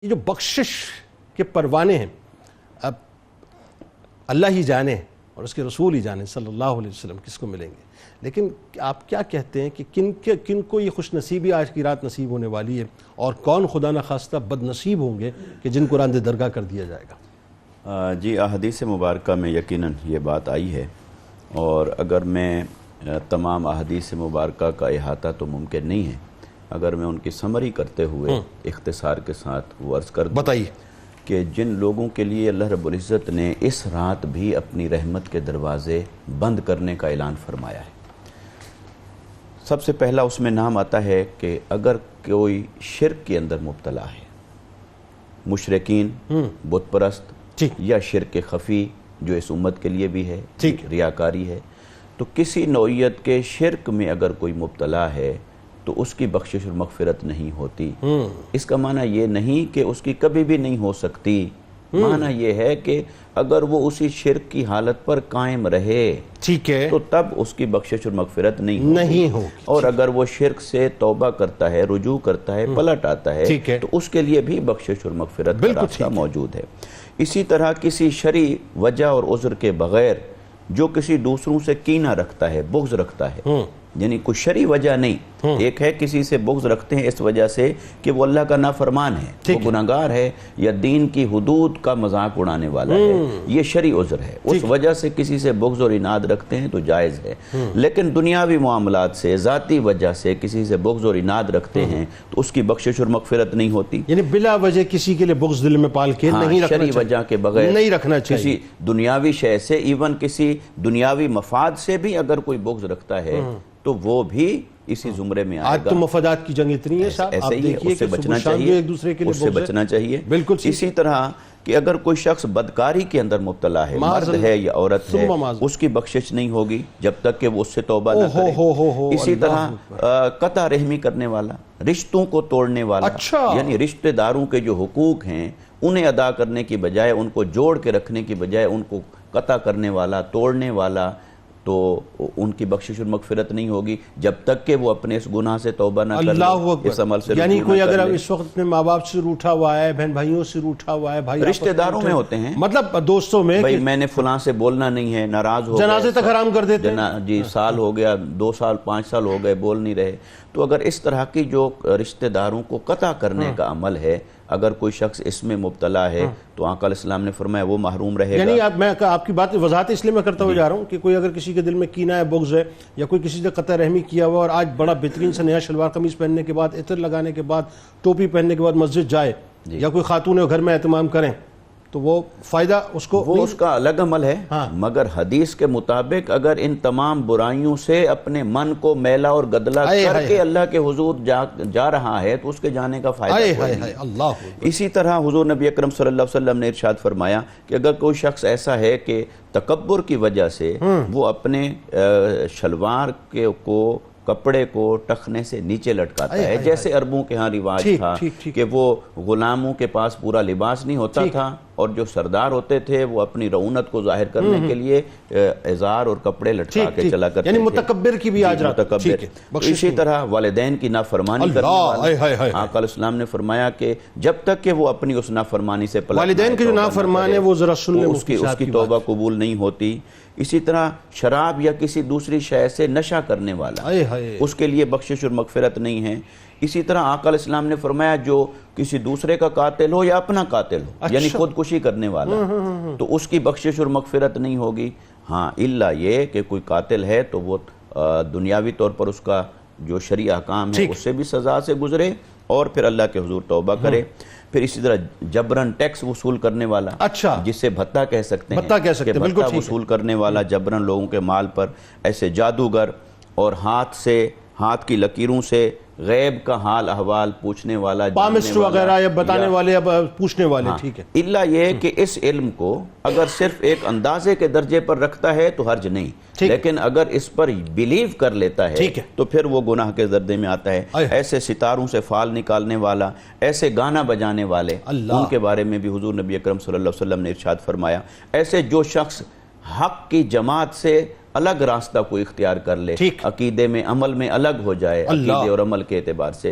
یہ جو بخشش کے پروانے ہیں اب اللہ ہی جانے اور اس کے رسول ہی جانے صلی اللہ علیہ وسلم کس کو ملیں گے، لیکن آپ کیا کہتے ہیں کہ کن کو یہ خوش نصیبی آج کی رات نصیب ہونے والی ہے، اور کون خدا نخواستہ بد نصیب ہوں گے کہ جن کو راندِ درگاہ کر دیا جائے گا؟ جی، احادیث مبارکہ میں یقیناً یہ بات آئی ہے، اور اگر میں تمام احادیث مبارکہ کا احاطہ تو ممکن نہیں ہے، اگر میں ان کی سمری کرتے ہوئے اختصار کے ساتھ وہ عرض کر دوں بتائیے کہ جن لوگوں کے لیے اللہ رب العزت نے اس رات بھی اپنی رحمت کے دروازے بند کرنے کا اعلان فرمایا ہے، سب سے پہلا اس میں نام آتا ہے کہ اگر کوئی شرک کے اندر مبتلا ہے، مشرکین، بت پرست یا شرک خفی جو اس امت کے لیے بھی ہے، ریاکاری ہے، تو کسی نوعیت کے شرک میں اگر کوئی مبتلا ہے تو اس کی بخشش اور مغفرت نہیں ہوتی۔ اس کا معنی یہ نہیں کہ اس کی کبھی بھی نہیں ہو سکتی، معنی یہ ہے کہ اگر وہ اسی شرک کی حالت پر قائم رہے تو تب اس کی بخشش اور مغفرت نہیں ہوگی، اور اگر وہ شرک سے توبہ کرتا ہے، رجوع کرتا ہے، پلٹ آتا ہے تو اس کے لیے بھی بخشش اور مغفرت کا راستہ موجود ہے۔ اسی طرح کسی شرعی وجہ اور عذر کے بغیر جو کسی دوسروں سے کینہ رکھتا ہے، بغض رکھتا ہے، یعنی کوئی شرعی وجہ نہیں، ایک ہے کسی سے بغض رکھتے ہیں اس وجہ سے کہ وہ اللہ کا نافرمان ہے، وہ گناہگار ہے یا دین کی حدود کا مذاق اڑانے والا ہے، یہ شرعی عذر ہے، اس وجہ سے کسی سے بغض اور عناد رکھتے ہیں تو جائز ہے۔ لیکن دنیاوی معاملات سے، ذاتی وجہ سے کسی سے بغض اور عناد رکھتے ہیں تو اس کی بخشش اور مغفرت نہیں ہوتی، یعنی بلا وجہ کسی کے لیے بغض دل میں پال کے نہیں رکھنا چاہیے، شرعی وجہ کے بغیر نہیں رکھنا چاہیے، کسی دنیاوی شے سے، ایون کسی دنیاوی مفاد سے بھی اگر کوئی بغض رکھتا ہے تو وہ بھی اسی زمرے میں آئے گا۔ آج تو مفادات کی جنگ اتنی ہے صاحب، آپ دیکھیے کہ بچنا صبح شام چاہیے، ایک دوسرے کے لیے اس سے بچنا چاہیے۔ بالکل اسی طرح کہ اگر کوئی شخص بدکاری کے اندر مبتلا ہے، مرد ہے یا عورت ہے، اس کی بخشش نہیں ہوگی جب تک کہ وہ اس سے توبہ نہ کرے۔ اسی طرح قطع رحمی کرنے والا، رشتوں کو توڑنے والا، یعنی رشتہ داروں کے جو حقوق ہیں انہیں ادا کرنے کی بجائے، ان کو جوڑ کے رکھنے کی بجائے ان کو قطع کرنے والا، توڑنے والا، تو ان کی بخشش اور مغفرت نہیں ہوگی جب تک کہ وہ اپنے اس گناہ سے توبہ نہ کر لے، اس عمل سے یعنی کوئی اگر اس وقت اپنے ماں باپ سے روٹھا ہوا ہے، بہن بھائیوں سے روٹھا ہوا ہے، بھائی رشتہ داروں میں ہوتے ہیں، مطلب دوستوں میں، بھائی میں نے فلاں سے بولنا نہیں ہے، ناراض ہو گئے، جنازے تک حرام کر دیتے ہیں، جی سال ہو گیا، 2 سال 5 سال ہو گئے، بول نہیں رہے، تو اگر اس طرح کی جو رشتہ داروں کو قطع کرنے کا عمل ہے، اگر کوئی شخص اس میں مبتلا ہے تو آقا علیہ السلام نے فرمایا وہ محروم رہے گا۔ یعنی میں آپ کی بات وضاحت اس لیے میں کرتا ہوا جا رہا ہوں کہ کوئی اگر کسی کے دل میں کینہ ہے، بغض ہے، یا کوئی کسی سے قطع رحمی کیا ہوا اور آج بڑا بہترین سے نیا شلوار قمیص پہننے کے بعد، عطر لگانے کے بعد، ٹوپی پہننے کے بعد مسجد جائے، یا کوئی خاتون گھر میں اہتمام کریں تو وہ فائدہ اس کو، وہ اس کا الگ عمل ہے، مگر حدیث کے مطابق اگر ان تمام برائیوں سے اپنے من کو میلا اور گدلا کر کے اللہ کے حضور جا رہا ہے تو اس کے جانے کا فائدہ نہیں۔ اسی طرح حضور نبی اکرم صلی اللہ علیہ وسلم نے ارشاد فرمایا کہ اگر کوئی شخص ایسا ہے کہ تکبر کی وجہ سے وہ اپنے شلوار کو، کپڑے کو ٹخنے سے نیچے لٹکاتا ہے، جیسے عربوں کے ہاں رواج تھا کہ وہ غلاموں کے پاس پورا لباس نہیں ہوتا تھا، اور جو سردار ہوتے تھے وہ اپنی رعونت کو ظاہر کرنے کے لیے ازار اور کپڑے لٹکا کے چلا کرتے تھے، یعنی متکبر کی بھی آج رات۔ اسی طرح والدین کی نافرمانی کرنے والا، آقا علیہ السلام نے فرمایا کہ جب تک کہ وہ اپنی اس نافرمانی سے پلٹ، والدین کی جو نافرمان ہے وہ ذرا سن لیں، اس کی توبہ قبول نہیں ہوتی۔ اسی طرح شراب یا کسی دوسری شے سے نشہ کرنے والا، اس کے لیے بخشش اور مغفرت نہیں ہے۔ اسی طرح آقا علیہ السلام نے فرمایا جو کسی دوسرے کا قاتل ہو یا اپنا قاتل ہو، یعنی خودکشی کرنے والا، تو اس کی بخشش اور مغفرت نہیں ہوگی، ہاں الا یہ کہ کوئی قاتل ہے تو وہ دنیاوی طور پر اس کا جو شرعی احکام ہے اس سے بھی سزا سے گزرے اور پھر اللہ کے حضور توبہ کرے۔ پھر اسی طرح جبرن ٹیکس وصول کرنے والا، جسے بھتہ کہہ سکتے ہیں، کہ بھتہ وصول کرنے والا جبرن لوگوں کے مال پر، ایسے جادوگر اور ہاتھ کی لکیروں سے غیب کا حال احوال پوچھنے والا، پامسٹ وغیرہ یا بتانے والے یا پوچھنے والے، ٹھیک ہے، الا یہ کہ اس علم کو اگر صرف ایک اندازے کے درجے پر رکھتا ہے تو حرج نہیں، لیکن اگر اس پر بیلیو کر لیتا ہے تو پھر وہ گناہ کے زردے میں آتا ہے۔ ایسے ستاروں سے فال نکالنے والا، ایسے گانا بجانے والے، ان کے بارے میں بھی حضور نبی اکرم صلی اللہ علیہ وسلم نے ارشاد فرمایا، ایسے جو شخص حق کی جماعت سے الگ راستہ کو اختیار کر لے، عقیدے میں عمل میں الگ ہو جائے، عقیدے اور عمل کے اعتبار سے،